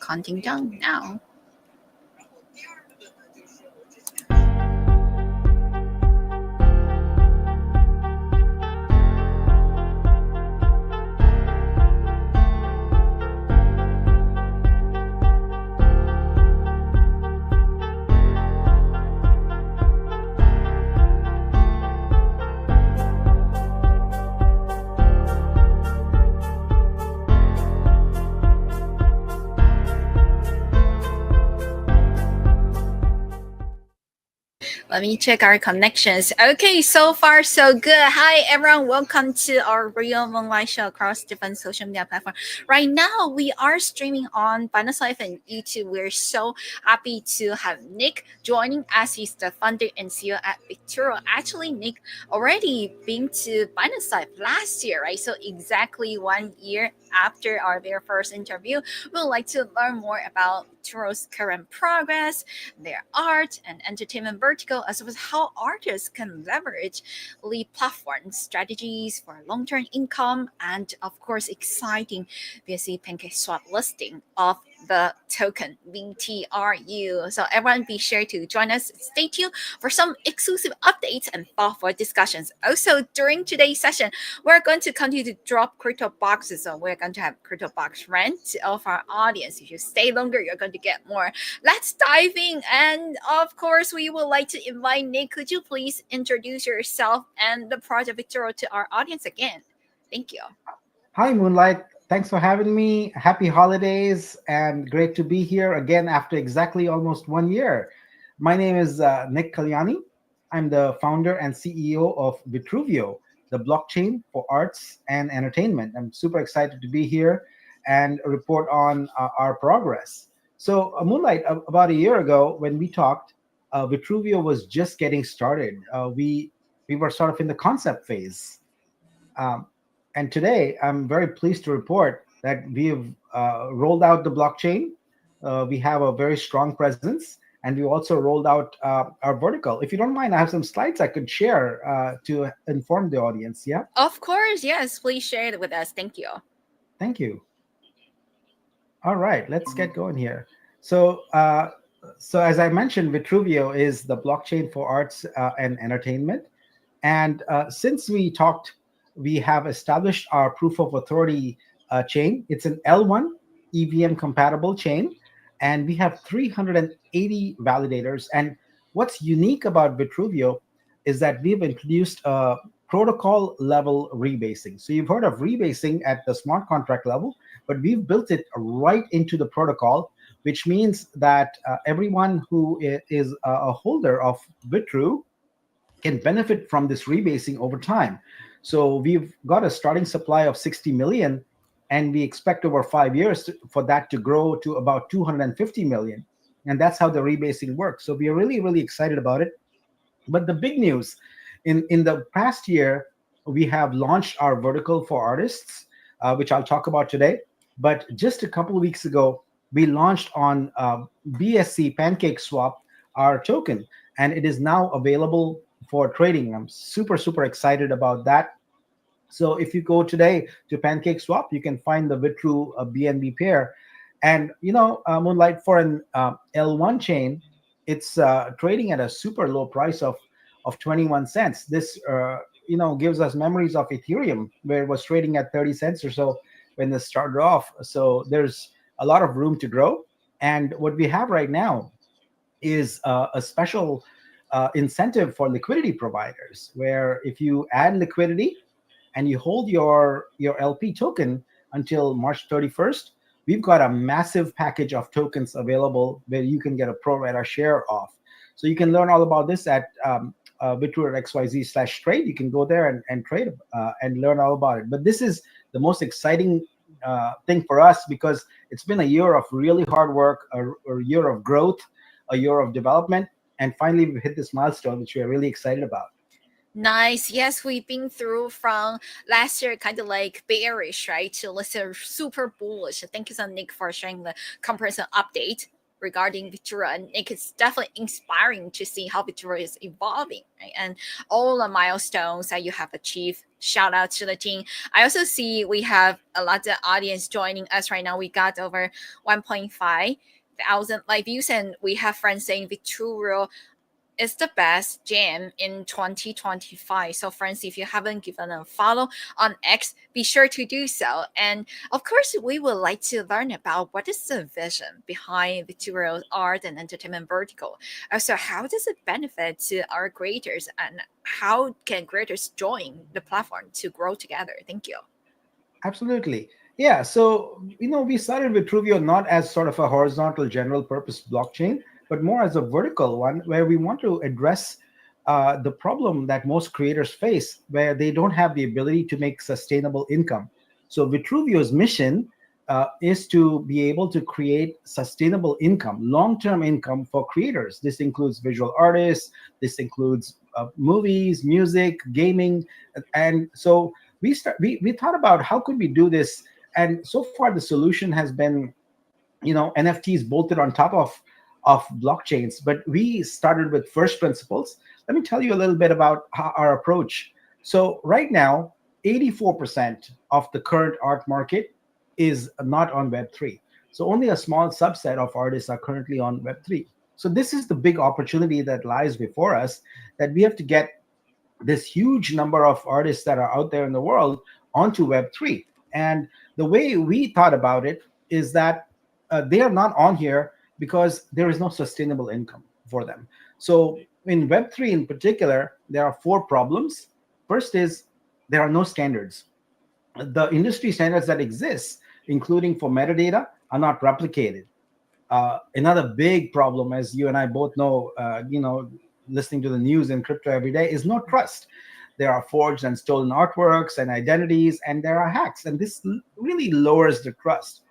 counting down now. Let me check our connections. Okay, so far so good. Hi everyone, welcome to our real Moonlight show across different social media platforms. Right now, we are streaming on Binance Live and YouTube. We're so happy to have Nick joining us. He's the founder and CEO at Vitruveo. Actually, Nick already been to Binance Live last year, right? So exactly 1 year after our very first interview, we would like to learn more about Vitruvio's current progress, their art and entertainment vertical, as well as how artists can leverage the platform strategies for long-term income, and of course, exciting BSC Pancake Swap listing of the token VTRU. So everyone be sure to join us. Stay tuned for some exclusive updates and thoughtful discussions. Also, during today's session, we're going to continue to drop crypto boxes. So we're going to have crypto box rent of our audience. If you stay longer, you're going to get more. Let's dive in. And of course, we would like to invite Nick. Could you please introduce yourself and the project Victoria to our audience again? Thank you. Hi, Moonlight. Thanks for having me. Happy holidays and great to be here again after exactly almost 1 year. My name is Nick Kalyani. I'm the founder and CEO of Vitruveo, the blockchain for arts and entertainment. I'm super excited to be here and report on our progress. So, Moonlight, about a year ago when we talked, Vitruveo was just getting started. We were sort of in the concept phase. Um, and today, I'm very pleased to report that we have rolled out the blockchain. We have a very strong presence, and we also rolled out our vertical. If you don't mind, I have some slides I could share to inform the audience. Yeah? Of course, yes. Please share it with us. Thank you. Thank you. All right, let's get going here. So as I mentioned, Vitruveo is the blockchain for arts and entertainment. And since we talked, we have established our proof of authority chain. It's an L1 EVM compatible chain, and we have 380 validators. And what's unique about Vitruveo is that we've introduced a protocol level rebasing. So you've heard of rebasing at the smart contract level, but we've built it right into the protocol, which means that everyone who is a holder of Vitru can benefit from this rebasing over time. So we've got a starting supply of 60 million, and we expect over 5 years for that to grow to about 250 million. And that's how the rebasing works. So we are really, really excited about it. But the big news in the past year, we have launched our vertical for artists, which I'll talk about today. But just a couple of weeks ago, we launched on BSC Pancake Swap, our token, and it is now available for trading. I'm super, super excited about that. So if you go today to Pancake Swap, you can find the Vitru BNB pair. And, Moonlight, for an L1 chain, it's trading at a super low price of 21 cents. This, gives us memories of Ethereum, where it was trading at 30 cents or so when this started off. So there's a lot of room to grow. And what we have right now is a special incentive for liquidity providers, where if you add liquidity and you hold your LP token until March 31st, we've got a massive package of tokens available where you can get a pro rata share off. So you can learn all about this at Vitru.xyz/trade. You can go there and trade and learn all about it. But this is the most exciting thing for us because it's been a year of really hard work, a year of growth, a year of development, and finally we've hit this milestone, which we are really excited about. Nice. Yes, we've been through from last year kind of like bearish, right, to let's say super bullish. Thank you so much, Nick, for sharing the comprehensive update regarding Vitruveo. And Nick, it's definitely inspiring to see how Vitruveo is evolving, right? And all the milestones that you have achieved shout out to the team. I also see we have a lot of audience joining us right now. We got over 1.5 thousand live views, and we have friends saying Vitruveo is the best gym in 2025. So, friends, if you haven't given a follow on X, be sure to do so. And of course, we would like to learn about what is the vision behind Victorio's art and entertainment vertical. Also, how does it benefit to our creators, and how can creators join the platform to grow together? Thank you. Absolutely. Yeah. So, we started with Truvio not as sort of a horizontal general purpose blockchain, but more as a vertical one where we want to address the problem that most creators face, where they don't have the ability to make sustainable income. So, Vitruvio's mission is to be able to create sustainable income, long term income for creators. This includes visual artists, this includes movies, music, gaming. And so, we thought about how could we do this, and so far the solution has been NFTs bolted on top of blockchains. But we started with first principles. Let me tell you a little bit about our approach. So right now, 84% of the current art market is not on Web3. So only a small subset of artists are currently on Web3. So this is the big opportunity that lies before us, that we have to get this huge number of artists that are out there in the world onto Web3. And the way we thought about it is that they are not on here because there is no sustainable income for them. So in Web3 in particular, there are four problems. First is there are no standards. The industry standards that exist, including for metadata, are not replicated. Another big problem, as you and I both know, listening to the news in crypto every day, is no trust. There are forged and stolen artworks and identities, and there are hacks, and this really lowers the trust.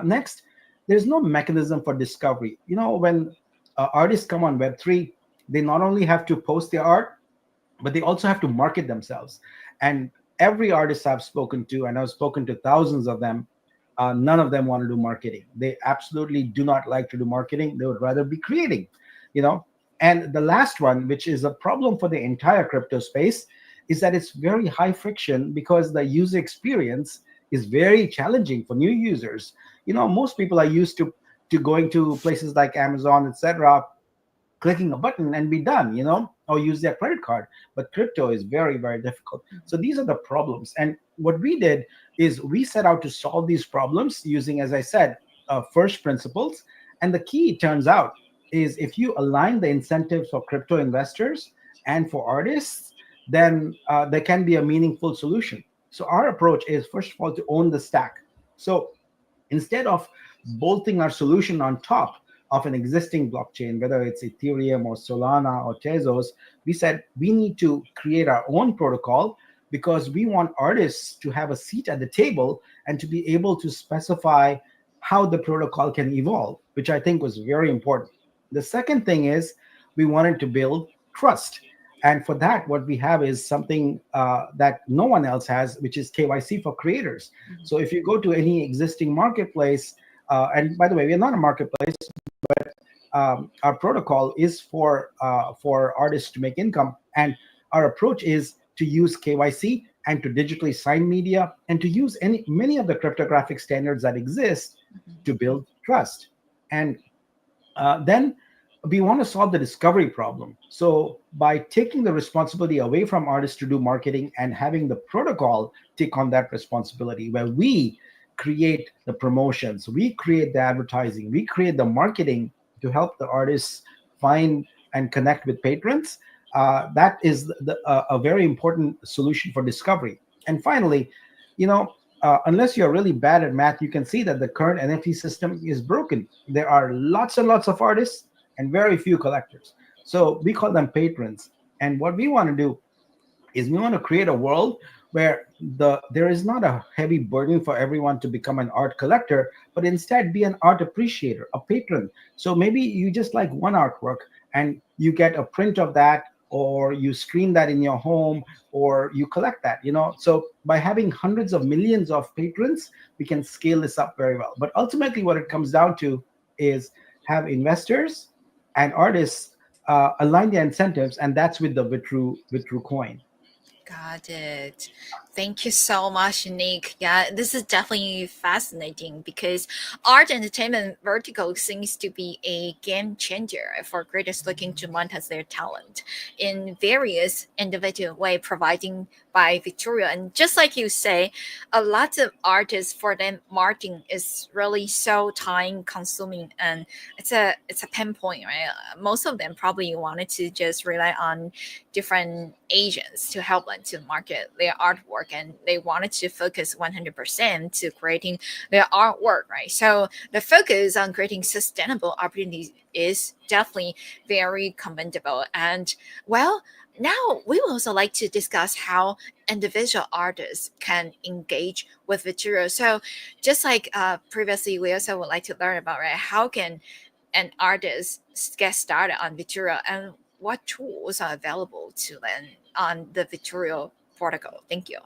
Next, there's no mechanism for discovery. When artists come on Web3, they not only have to post their art, but they also have to market themselves. And every artist I've spoken to, and I've spoken to thousands of them, none of them want to do marketing. They absolutely do not like to do marketing. They would rather be creating, you know. And the last one, which is a problem for the entire crypto space, is that it's very high friction because the user experience is very challenging for new users. Most people are used to going to places like Amazon, etc., clicking a button and be done, or use their credit card. But crypto is very, very difficult. So these are the problems. And what we did is we set out to solve these problems using, as I said, first principles. And the key, it turns out, is if you align the incentives for crypto investors and for artists, then there can be a meaningful solution. So our approach is, first of all, to own the stack. So instead of bolting our solution on top of an existing blockchain, whether it's Ethereum or Solana or Tezos, we said we need to create our own protocol because we want artists to have a seat at the table and to be able to specify how the protocol can evolve, which I think was very important. The second thing is we wanted to build trust. And for that, what we have is something that no one else has, which is KYC for creators. So if you go to any existing marketplace, and by the way, we're not a marketplace, our protocol is for artists to make income, and our approach is to use KYC and to digitally sign media and to use many of the cryptographic standards that exist to build trust. And then we want to solve the discovery problem. So by taking the responsibility away from artists to do marketing and having the protocol take on that responsibility, where we create the promotions, we create the advertising, we create the marketing to help the artists find and connect with patrons, that is a very important solution for discovery. And finally, unless you're really bad at math, you can see that the current NFT system is broken. There are lots and lots of artists and very few collectors. So we call them patrons. And what we want to do is we want to create a world where there is not a heavy burden for everyone to become an art collector, but instead be an art appreciator, a patron. So maybe you just like one artwork and you get a print of that, or you stream that in your home, or you collect that. So by having hundreds of millions of patrons, we can scale this up very well. But ultimately what it comes down to is have investors and artists align their incentives, and that's with the Vitru coin. Got it. Thank you so much, Nick. Yeah, this is definitely fascinating because art entertainment vertical seems to be a game changer for creators looking to monetize their talent in various individual way providing by Victoria. And just like you say, a lot of artists for them marketing is really so time consuming and it's a pinpoint, right? Most of them probably wanted to just rely on different agents to help them to market their artwork and they wanted to focus 100% to creating their artwork, right? So the focus on creating sustainable opportunities is definitely very commendable. And well, now we would also like to discuss how individual artists can engage with Vitruveo. So just like previously, we also would like to learn about, right, how can an artist get started on Vitruveo and what tools are available to them on the Vitruveo protocol? Thank you.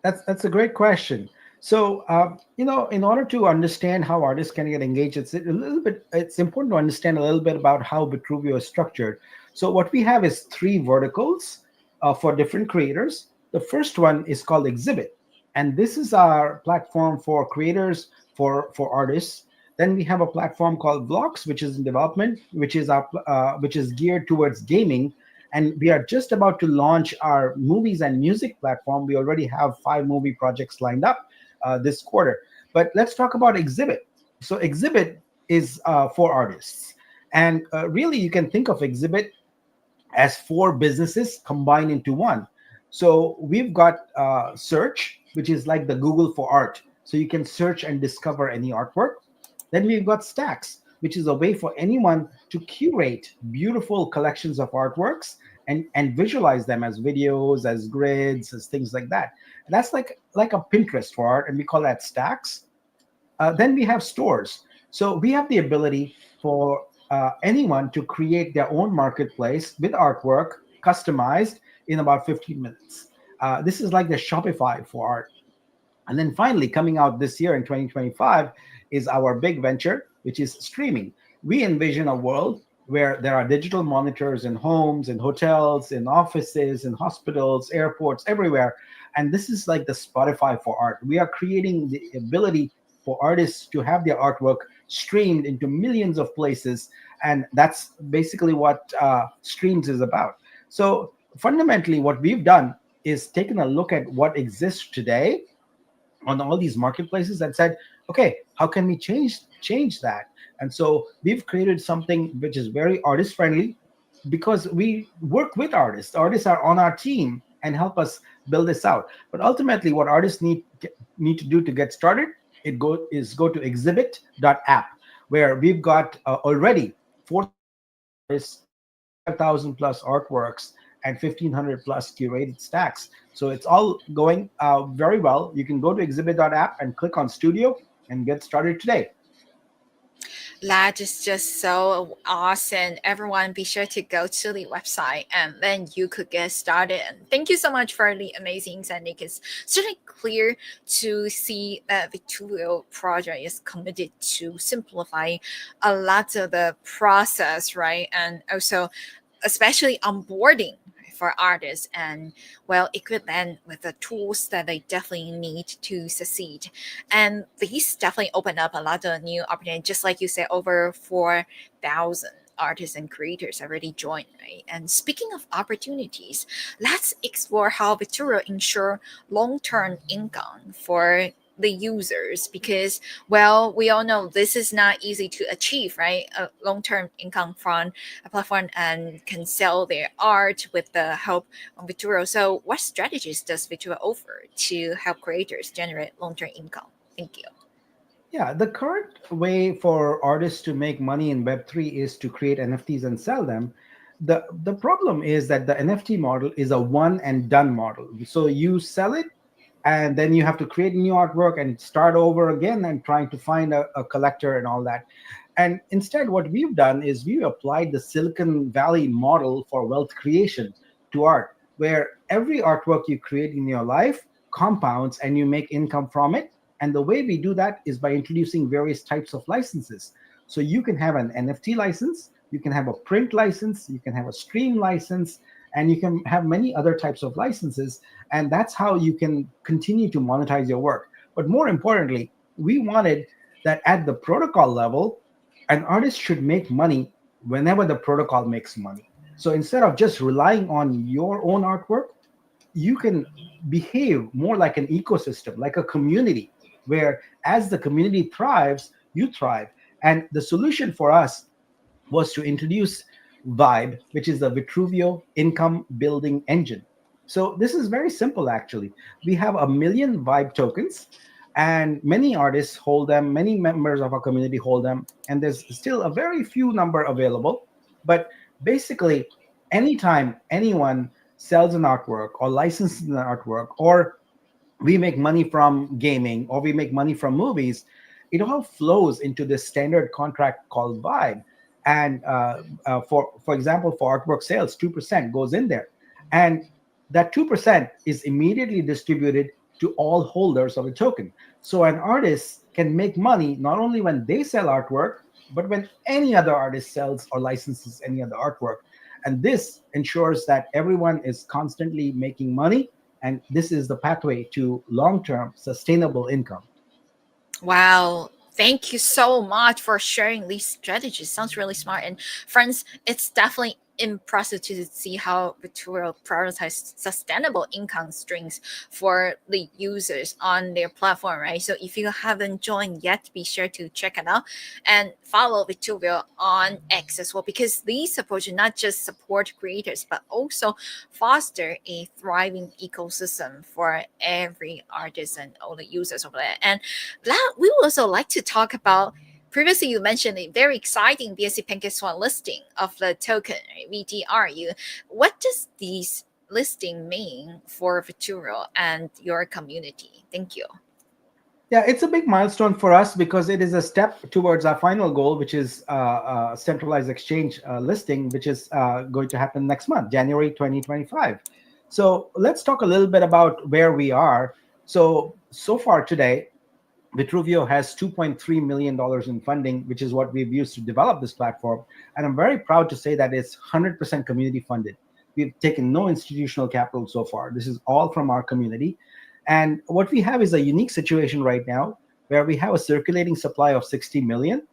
That's a great question. So, in order to understand how artists can get engaged, it's a little bit. It's important to understand a little bit about how Vitruvio is structured. So, what we have is three verticals for different creators. The first one is called Exhibit, and this is our platform for creators for artists. Then we have a platform called Vlogs, which is in development, which is geared towards gaming, and we are just about to launch our movies and music platform. We already have 5 movie projects lined up this quarter. But let's talk about Exhibit. So Exhibit is for artists, and really you can think of Exhibit as 4 businesses combined into one. So we've got search, which is like the Google for art. So you can search and discover any artwork. Then we've got Stacks, which is a way for anyone to curate beautiful collections of artworks and visualize them as videos, as grids, as things like that. And that's like a Pinterest for art, and we call that Stacks. Then we have stores. So we have the ability for anyone to create their own marketplace with artwork customized in about 15 minutes. This is like the Shopify for art. And then finally, coming out this year in 2025 is our big venture, which is streaming. We envision a world where there are digital monitors in homes, in hotels, in offices, in hospitals, airports, everywhere. And this is like the Spotify for art. We are creating the ability for artists to have their artwork streamed into millions of places. And that's basically what Streams is about. So fundamentally, what we've done is taken a look at what exists today on all these marketplaces and said, okay, how can we change that? And so we've created something which is very artist friendly because we work with artists. Artists are on our team and help us build this out. But ultimately, what artists need to do to get started, go to exhibit.app, where we've got already 4,000 plus artists, 25,000 plus artworks, and 1,500 plus curated stacks. So it's all going very well. You can go to exhibit.app and click on Studio and get started today. That is just so awesome. Everyone, be sure to go to the website and then you could get started. And thank you so much for the amazing insight, Nick. It's certainly clear to see that the Vitruveo project is committed to simplifying a lot of the process, right? And also, especially onboarding for artists and well equip them with the tools that they definitely need to succeed. And these definitely open up a lot of new opportunities. Just like you said, over 4,000 artists and creators already joined, right? And speaking of opportunities, let's explore how Vituro ensure long-term income for the users because well we all know this is not easy to achieve, right? A long-term income from a platform and can sell their art with the help of Vituro. So what strategies does Vituro offer to help creators generate long-term income? Thank you. Yeah, the current way for artists to make money in Web3 is to create NFTs and sell them. The problem is that the NFT model is a one and done model. So you sell it and then you have to create new artwork and start over again and trying to find a collector and all that. And instead, what we've done is we've applied the Silicon Valley model for wealth creation to art, where every artwork you create in your life compounds and you make income from it. And the way we do that is by introducing various types of licenses. So you can have an NFT license, you can have a print license, you can have a stream license, and you can have many other types of licenses, and that's how you can continue to monetize your work. But more importantly, we wanted that at the protocol level, an artist should make money whenever the protocol makes money. So instead of just relying on your own artwork, you can behave more like an ecosystem, like a community, where as the community thrives, you thrive. And the solution for us was to introduce Vibe, which is the Vitruveo income building engine. So this is very simple, actually. We have 1 million Vibe tokens, and many artists hold them, many members of our community hold them, and there's still a very few number available. But basically, anytime anyone sells an artwork or licenses an artwork, or we make money from gaming or we make money from movies, it all flows into this standard contract called Vibe. And for example, for artwork sales, 2% goes in there, and that 2% is immediately distributed to all holders of the token. So an artist can make money not only when they sell artwork, but when any other artist sells or licenses any other artwork. And this ensures that everyone is constantly making money, and this is the pathway to long-term sustainable income. Wow. Thank you so much for sharing these strategies. Sounds really smart. And friends, it's definitely impressive to see how Vitruveo prioritize sustainable income streams for the users on their platform, right? So if you haven't joined yet, be sure to check it out and follow Vitruveo on X as well, because these approaches not just support creators, but also foster a thriving ecosystem for every artist and all the users over there. And that we would also like to talk about. Previously, you mentioned a very exciting BSC PancakeSwap listing of the token, right, VTRU. What does this listing mean for Vituro and your community? Thank you. Yeah, it's a big milestone for us because it is a step towards our final goal, which is centralized exchange listing, which is going to happen next month, January 2025. So let's talk a little bit about where we are. So far today, Vitruveo has $2.3 million in funding, which is what we've used to develop this platform. And I'm very proud to say that it's 100% community funded. We've taken no institutional capital so far. This is all from our community. And what we have is a unique situation right now where we have a circulating supply of 60 million,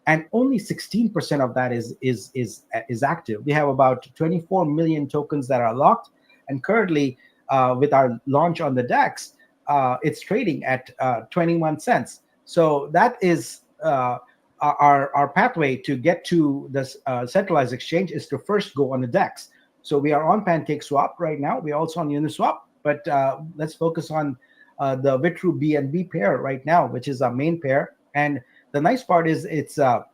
and only 16% of that is active. We have about 24 million tokens that are locked, and currently, with our launch on the DEX, it's trading at 21 cents. So that is our pathway to get to this centralized exchange is to first go on the DEX. So we are on PancakeSwap right now. We're also on Uniswap, but let's focus on the Vitru BNB pair right now, which is our main pair. And the nice part is it's for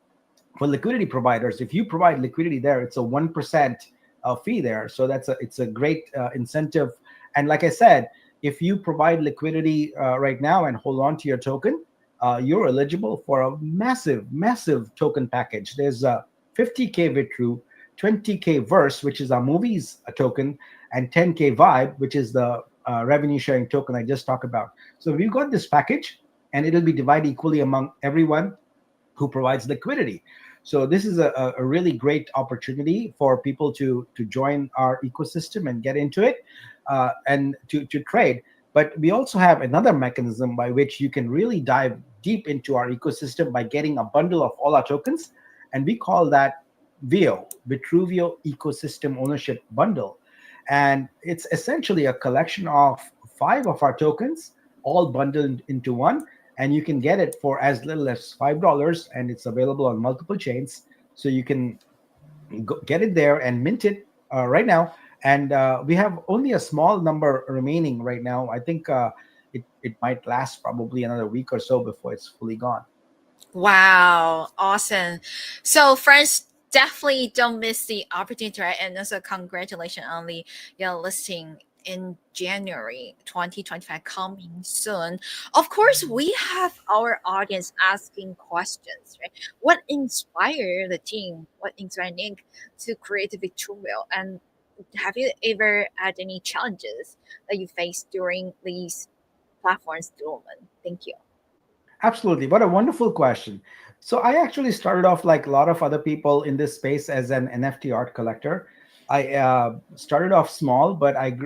liquidity providers. If you provide liquidity there, it's a 1% fee there. So it's a great incentive. And like I said, if you provide liquidity right now and hold on to your token, you're eligible for a massive token package. There's a 50K Vitru, 20K Verse, which is our movies token, and 10K Vibe, which is the revenue sharing token I just talked about. So we've got this package, and it'll be divided equally among everyone who provides liquidity. So this is a really great opportunity for people to join our ecosystem and get into it and to trade. But we also have another mechanism by which you can really dive deep into our ecosystem by getting a bundle of all our tokens. And we call that VEO, Vitruveo Ecosystem Ownership Bundle. And it's essentially a collection of 5 of our tokens, all bundled into one. And you can get it for as little as $5, and it's available on multiple chains. So you can get it there and mint it right now. And we have only a small number remaining right now. I think it might last probably another week or so before it's fully gone. Wow, awesome. So friends, definitely don't miss the opportunity, right? And also congratulations on the listing in January 2025 coming soon. Of course, we have our audience asking questions, right? What inspired the team? What inspired Nick to create Victorial? And have you ever had any challenges that you faced during these platforms development? Thank you. Absolutely. What a wonderful question. So I actually started off like a lot of other people in this space as an NFT art collector. I started off small, but I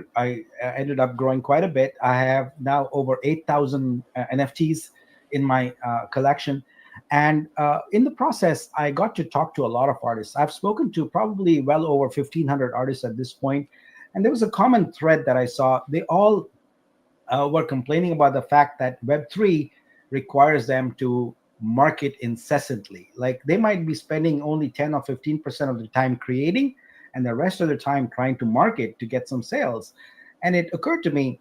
ended up growing quite a bit. I have now over 8,000 NFTs in my collection. And in the process, I got to talk to a lot of artists. I've spoken to probably well over 1,500 artists at this point. And there was a common thread that I saw. They all were complaining about the fact that Web3 requires them to market incessantly. Like they might be spending only 10 or 15% of the time creating and the rest of the time trying to market to get some sales. And it occurred to me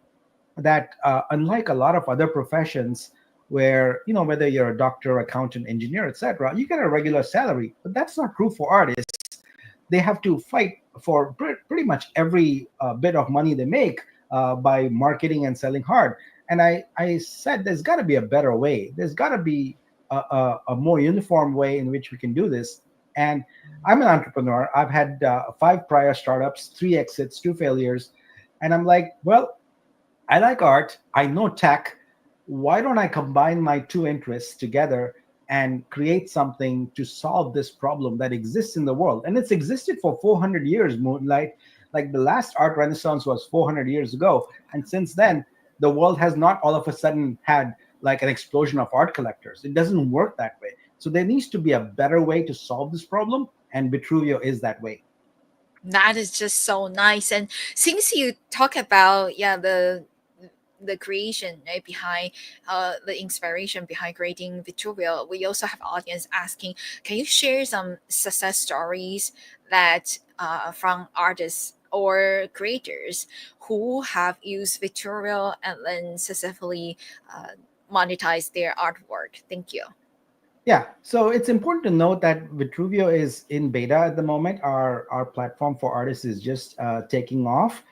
that unlike a lot of other professions where, you know, whether you're a doctor, accountant, engineer, etc., you get a regular salary, but that's not true for artists. They have to fight for pretty much every bit of money they make by marketing and selling hard. And I said, there's got to be a better way. There's got to be a more uniform way in which we can do this. And I'm an entrepreneur. I've had 5 prior startups, 3 exits, 2 failures. And I'm like, well, I like art. I know tech. Why don't I combine my two interests together and create something to solve this problem that exists in the world? And it's existed for 400 years, Moonlight. Like the last art renaissance was 400 years ago. And since then, the world has not all of a sudden had like an explosion of art collectors. It doesn't work that way. So there needs to be a better way to solve this problem. And Vitruveo is that way. That is just so nice. And since you talk about the creation, right, behind the inspiration behind creating Vitruveo, we also have audience asking, can you share some success stories that from artists or creators who have used Vitruveo and then successfully uh, monetize their artwork? Thank you. Yeah, so it's important to note that Vitruvio is in beta at the moment. Our platform for artists is just taking off.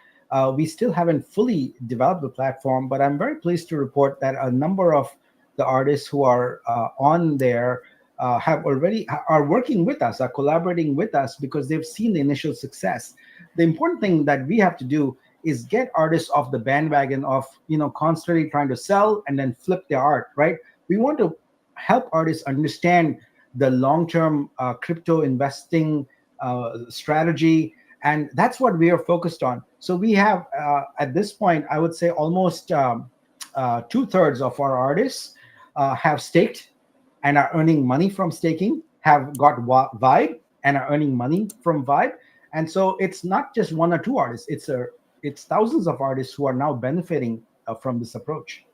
We still haven't fully developed the platform, but I'm very pleased to report that a number of the artists who are on there have already are working with us, are collaborating with us because they've seen the initial success. The important thing that we have to do is get artists off the bandwagon of, you know, constantly trying to sell and then flip their art, right? We want to help artists understand the long-term crypto investing strategy, and that's what we are focused on. So we have at this point, I would say almost 2/3 of our artists have staked and are earning money from staking, have got Vibe and are earning money from Vibe. And so it's not just 1 or 2 artists; it's thousands of artists who are now benefiting from this approach.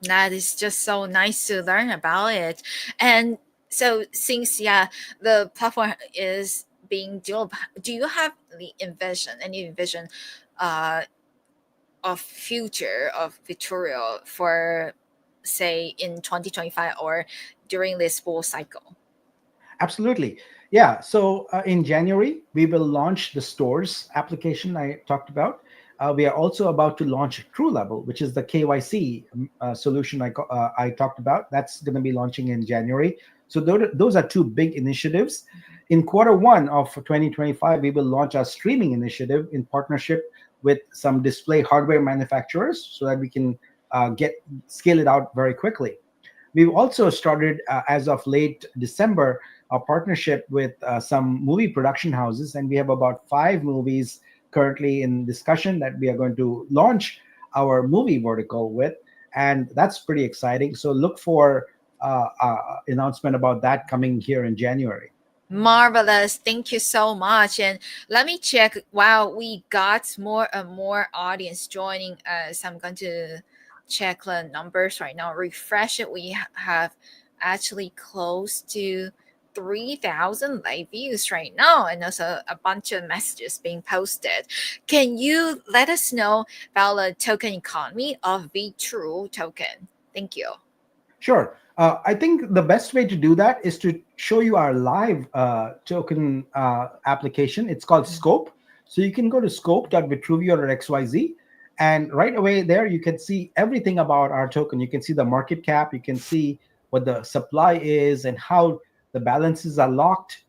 That is just so nice to learn about it. And so since the platform is being developed, do you have the envision any envision uh of future of Victoria for say in 2025 or during this full cycle? Absolutely. Yeah. So in January, we will launch the stores application I talked about. We are also about to launch True Level, which is the KYC solution I talked about. That's going to be launching in January. So those are two big initiatives. In Q1 of 2025, we will launch our streaming initiative in partnership with some display hardware manufacturers so that we can get scale it out very quickly. We've also started, as of late December, a partnership with some movie production houses, and we have about 5 movies currently in discussion that we are going to launch our movie vertical with, and that's pretty exciting. So look for announcement about that coming here in January. Marvelous. Thank you so much. And let me check. Wow, we got more and more audience joining us. I'm going to check the numbers right now. Refresh it. We have actually close to 3,000 live views right now, and also a bunch of messages being posted. Can you let us know about the token economy of V-True token? Thank you. Sure. I think the best way to do that is to show you our live token application. It's called Scope. So you can go to scope.vitruvio.xyz, and right away there you can see everything about our token. You can see the market cap, you can see what the supply is and how the balances are locked,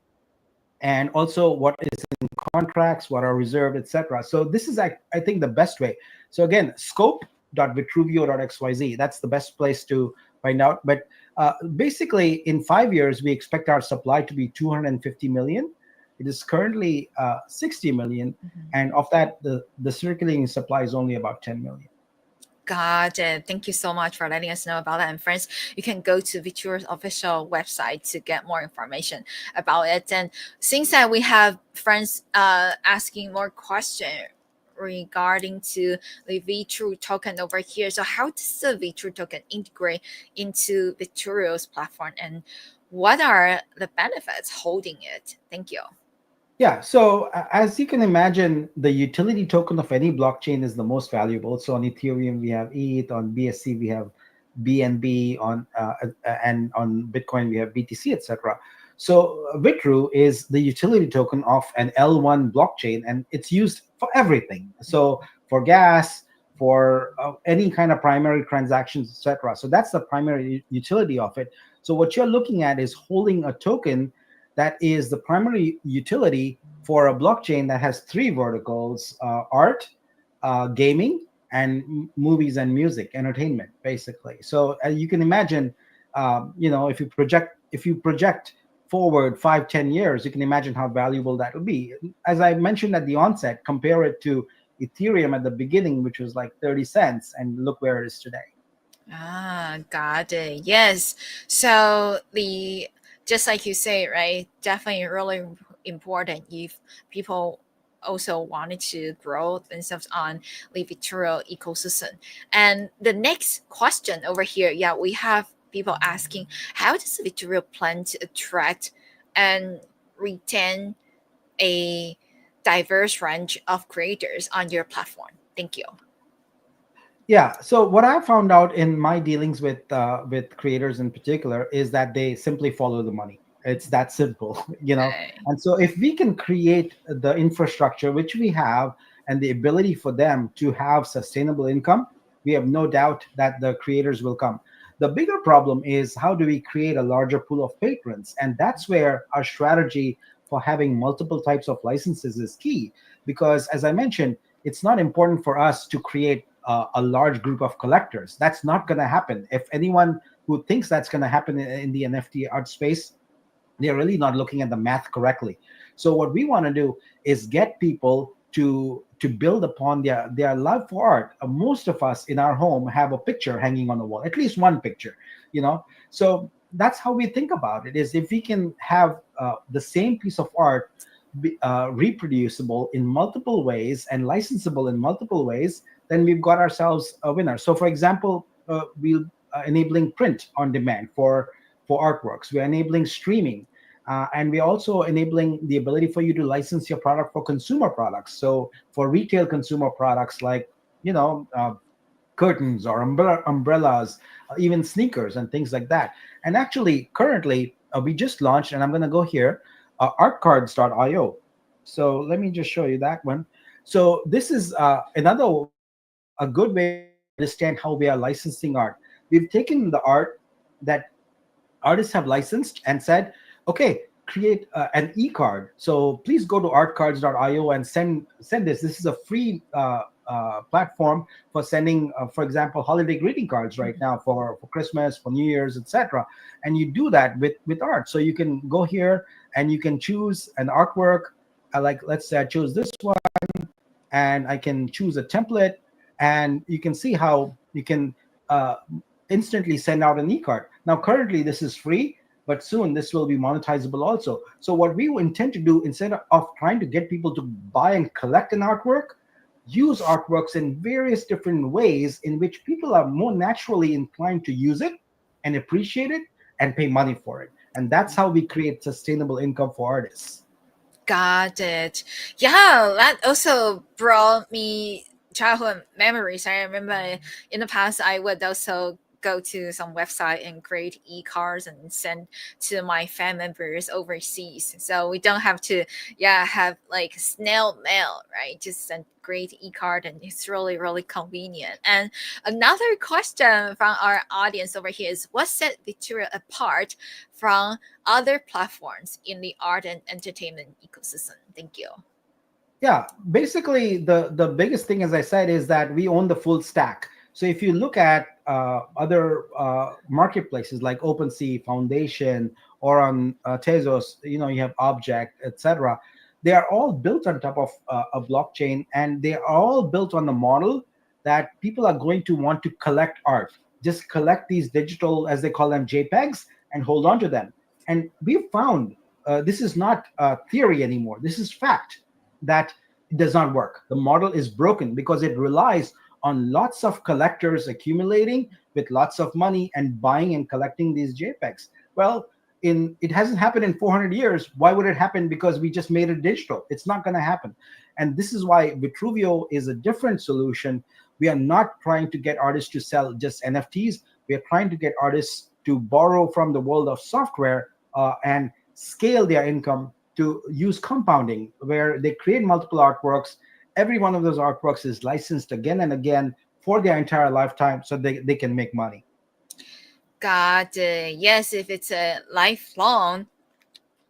and also what is in contracts, what are reserved, etc. So this is, I think, the best way. So again, scope.vitruvio.xyz. That's the best place to find out. But basically, in 5 years, we expect our supply to be 250 million. It is currently 60 million, Mhm. and of that, the circulating supply is only about 10 million. Got it. Thank you so much for letting us know about that. And friends, you can go to Vitru's official website to get more information about it. And since that we have friends asking more question regarding to the Vitru token over here. So how does the Vitru token integrate into Vitru's platform, and what are the benefits holding it? Thank you. Yeah, so as you can imagine, the utility token of any blockchain is the most valuable. So on Ethereum we have ETH, on BSC we have BNB, and on Bitcoin we have BTC, etc. So Vitru is the utility token of an L1 blockchain, and it's used for everything. So for gas, for any kind of primary transactions, etc. So that's the primary utility of it. So what you're looking at is holding a token that is the primary utility for a blockchain that has three verticals: art, gaming, and movies and music, entertainment, basically. So you can imagine, if you project forward 5, 10 years, you can imagine how valuable that will be. As I mentioned at the onset, compare it to Ethereum at the beginning, which was like 30 cents, and look where it is today. Ah, got it. Yes. So the just like you say, right? Definitely really important if people also wanted to grow themselves on the Vituro ecosystem. And the next question over here, yeah, we have people asking, how does Vituro plan to attract and retain a diverse range of creators on your platform? Thank you. Yeah. So what I found out in my dealings with creators in particular is that they simply follow the money. It's that simple, you know. Right. And so if we can create the infrastructure which we have and the ability for them to have sustainable income, we have no doubt that the creators will come. The bigger problem is how do we create a larger pool of patrons? And that's where our strategy for having multiple types of licenses is key. Because as I mentioned, it's not important for us to create a large group of collectors. That's not going to happen. If anyone who thinks that's going to happen in the NFT art space, they're really not looking at the math correctly. So what we want to do is get people to build upon their love for art. Most of us in our home have a picture hanging on the wall, at least one picture, you know. So that's how we think about it: is if we can have the same piece of art reproducible in multiple ways and licensable in multiple ways, then we've got ourselves a winner. So, for example, we'll enabling print on demand for artworks. We're enabling streaming, and we're also enabling the ability for you to license your product for consumer products. So, for retail consumer products like you know. Curtains or umbrellas, even sneakers and things like that. And actually, currently, we just launched, and I'm going to go here, artcards.io. So let me just show you that one. So this is another a good way to understand how we are licensing art. We've taken the art that artists have licensed and said, okay, create an e-card. So please go to artcards.io and send this. This is a free platform for sending, for example, holiday greeting cards right now for Christmas, for New Year's, etc. And you do that with art. So you can go here and you can choose an artwork. Like let's say I choose this one, and I can choose a template, and you can see how you can uh, instantly send out an e-card. Now, currently this is free, but soon this will be monetizable also. So what we intend to do, instead of trying to get people to buy and collect an artwork, use artworks in various different ways in which people are more naturally inclined to use it and appreciate it and pay money for it. And that's how we create sustainable income for artists. Got it. Yeah, that also brought me childhood memories. I remember in the past, I would also go to some website and create e-cards and send to my family members overseas. So we don't have to, yeah, have like snail mail, right? Just send great e-card, and it's really, really convenient. And another question from our audience over here is, what set Victoria apart from other platforms in the art and entertainment ecosystem? Thank you. Yeah, basically the biggest thing, as I said, is that we own the full stack. So if you look at other marketplaces like OpenSea, Foundation, or on Tezos, you have Object, etc. They are all built on top of a blockchain, and they are all built on the model that people are going to want to collect art. Just collect these digital, as they call them, JPEGs, and hold on to them. And we've found this is not theory anymore. This is fact that it does not work. The model is broken because it relies on lots of collectors accumulating with lots of money and buying and collecting these JPEGs. Well, it hasn't happened in 400 years. Why would it happen because we just made it digital? It's not going to happen. And this is why Vitruveo is a different solution. We are not trying to get artists to sell just NFTs. We are trying to get artists to borrow from the world of software and scale their income to use compounding, where they create multiple artworks. Every one of those artworks is licensed again and again for their entire lifetime so they can make money. Got it. Yes, if it's a lifelong,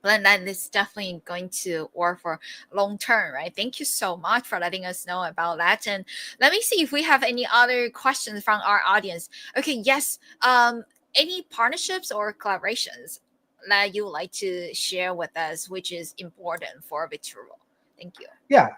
then that is definitely going to work for long term, right? Thank you so much for letting us know about that. And let me see if we have any other questions from our audience. Okay, yes. Any partnerships or collaborations that you would like to share with us, which is important for Vitruveo? Thank you. Yeah,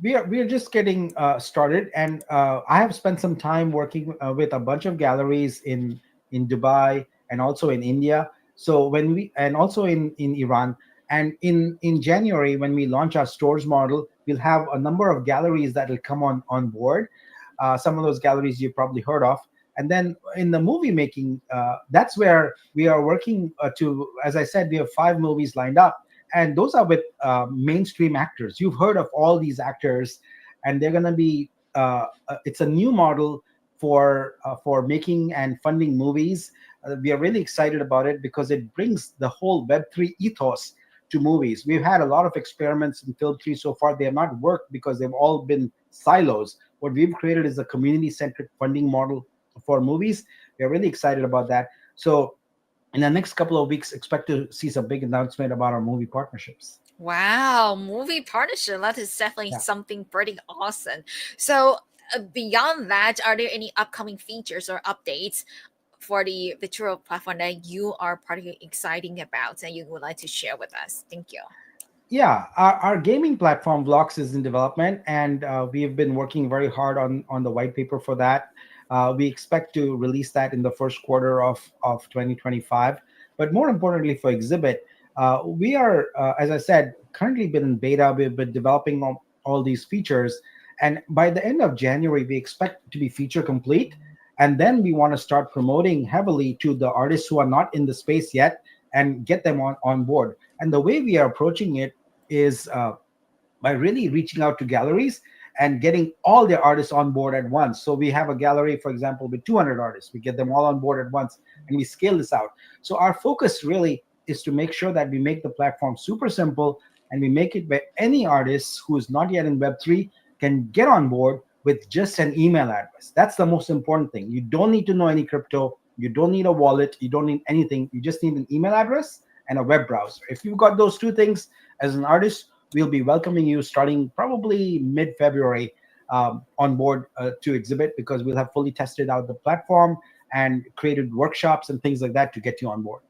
we are just getting started, and I have spent some time working with a bunch of galleries in Dubai and also in India. So when we and also in Iran, and in January when we launch our stores model, we'll have a number of galleries that will come on board. Some of those galleries you probably heard of. And then in the movie making, that's where we are working to. As I said, we have 5 movies lined up, and those are with mainstream actors. You've heard of all these actors, and they're going to be. It's a new model for making and funding movies. We are really excited about it because it brings the whole Web3 ethos to movies. We've had a lot of experiments in Film 3 so far. They have not worked because they've all been silos. What we've created is a community-centric funding model for movies. We're really excited about that. So in the next couple of weeks, expect to see some big announcement about our movie partnerships. Wow, movie partnership. That is definitely Yeah. something pretty awesome. So, beyond that, are there any upcoming features or updates for the Vitro platform that you are particularly exciting about and you would like to share with us? Thank you. Yeah, our gaming platform Vlogs is in development, and we have been working very hard on the white paper for that. We expect to release that in the first quarter of 2025. But more importantly, for Exhibit, we are, as I said, currently been in beta. We've been developing all these features, and by the end of January, we expect to be feature complete. And then we want to start promoting heavily to the artists who are not in the space yet and get them on board. And the way we are approaching it is by really reaching out to galleries and getting all their artists on board at once. So we have a gallery, for example, with 200 artists. We get them all on board at once, and we scale this out. So our focus really is to make sure that we make the platform super simple, and we make it where any artist who is not yet in Web3 can get on board with just an email address. That's the most important thing. You don't need to know any crypto. You don't need a wallet. You don't need anything. You just need an email address and a web browser. If you've got those two things as an artist, we'll be welcoming you starting probably mid-February on board to Exhibit, because we'll have fully tested out the platform and created workshops and things like that to get you on board.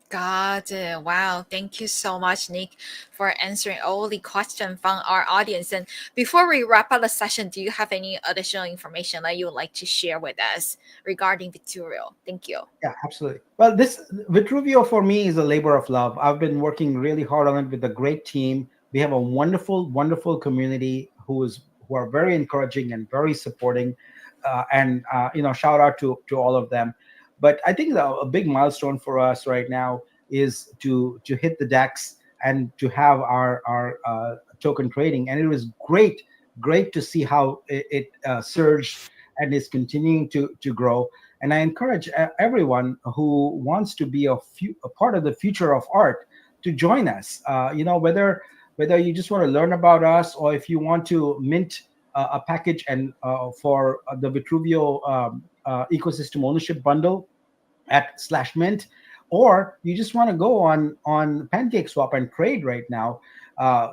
Got it. Wow. Thank you so much, Nick, for answering all the questions from our audience. And before we wrap up the session, do you have any additional information that you would like to share with us regarding the tutorial? Thank you. Yeah, absolutely. Well, this Vitruvio for me is a labor of love. I've been working really hard on it with a great team. We have a wonderful, wonderful community who are very encouraging and very supporting, and shout out to all of them. But I think a big milestone for us right now is to hit the DEX and to have our token trading. And it was great to see how it surged and is continuing to grow. And I encourage everyone who wants to be a part of the future of art to join us. Whether you just want to learn about us, or if you want to mint a package and for the Vitruvio ecosystem ownership bundle at /mint, or you just want to go on PancakeSwap and trade right now,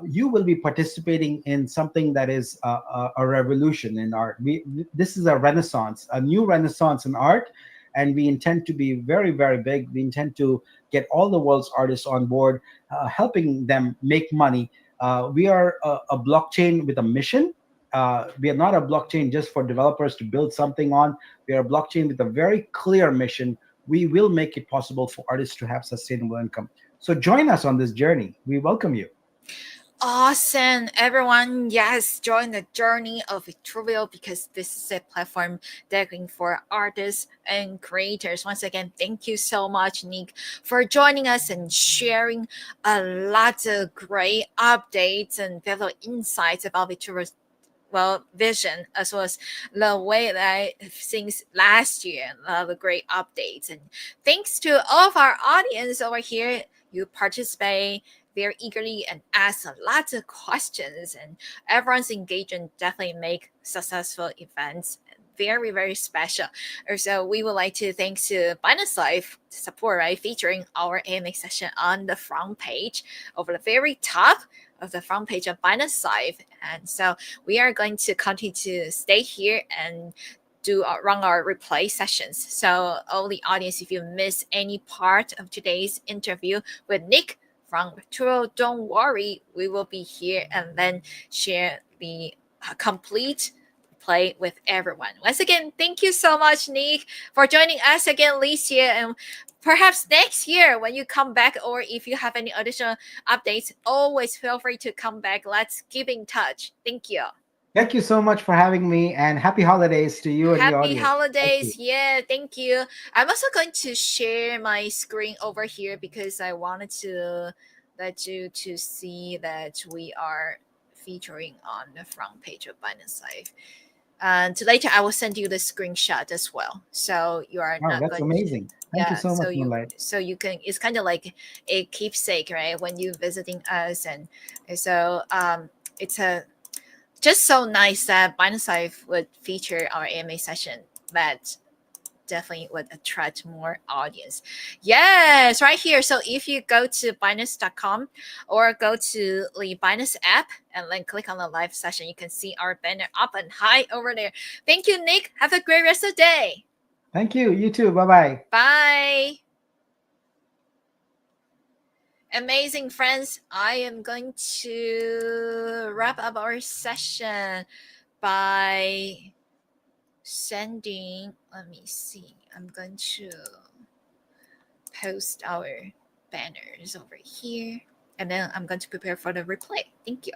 you will be participating in something that is a revolution in art. This is a renaissance, a new renaissance in art, and we intend to be very, very big. We intend to get all the world's artists on board, helping them make money. We are a blockchain with a mission. We are not a blockchain just for developers to build something on. We are a blockchain with a very clear mission. We will make it possible for artists to have sustainable income. So join us on this journey. We welcome you. Awesome, everyone. Yes, join the journey of Vitruveo because this is a platform dedicated for artists and creators. Once again, thank you so much, Nick, for joining us and sharing a lot of great updates and valuable insights about Vitruveo's vision as well as the way that things last year, the great updates. And thanks to all of our audience over here, you participate very eagerly and ask a lot of questions, and everyone's engagement definitely make successful events very, very special. So we would like to thanks to Binance Live support, right, featuring our AMA session on the front page over the very top of the front page of Binance Live. And so we are going to continue to stay here and run our replay sessions. So all the audience, if you miss any part of today's interview with Nick from Vitruveo, don't worry, we will be here and then share the complete play with everyone. Once again, thank you so much, Nick, for joining us again this year, and perhaps next year when you come back, or if you have any additional updates, always feel free to come back. Let's keep in touch. Thank you. Thank you so much for having me, and happy holidays to you and the Happy audience. Thank you. holidays. Yeah, thank you. I'm also going to share my screen over here because I wanted to let you to see that we are featuring on the front page of Binance Live. And later I will send you the screenshot as well. So you are Wow, not that's going to, amazing. Thank you yeah, so much, Moonlight. so you can, it's kind of like a keepsake, right? When you visiting us. And so it's a just so nice that Binance Live would feature our AMA session that definitely would attract more audience. Yes, right here. So if you go to Binance.com or go to the Binance app and then click on the live session, you can see our banner up and high over there. Thank you, Nick. Have a great rest of the day. Thank you. You too. Bye bye. Bye. Amazing friends. I am going to wrap up our session by sending, let me see, I'm going to post our banners over here and then I'm going to prepare for the replay. Thank you.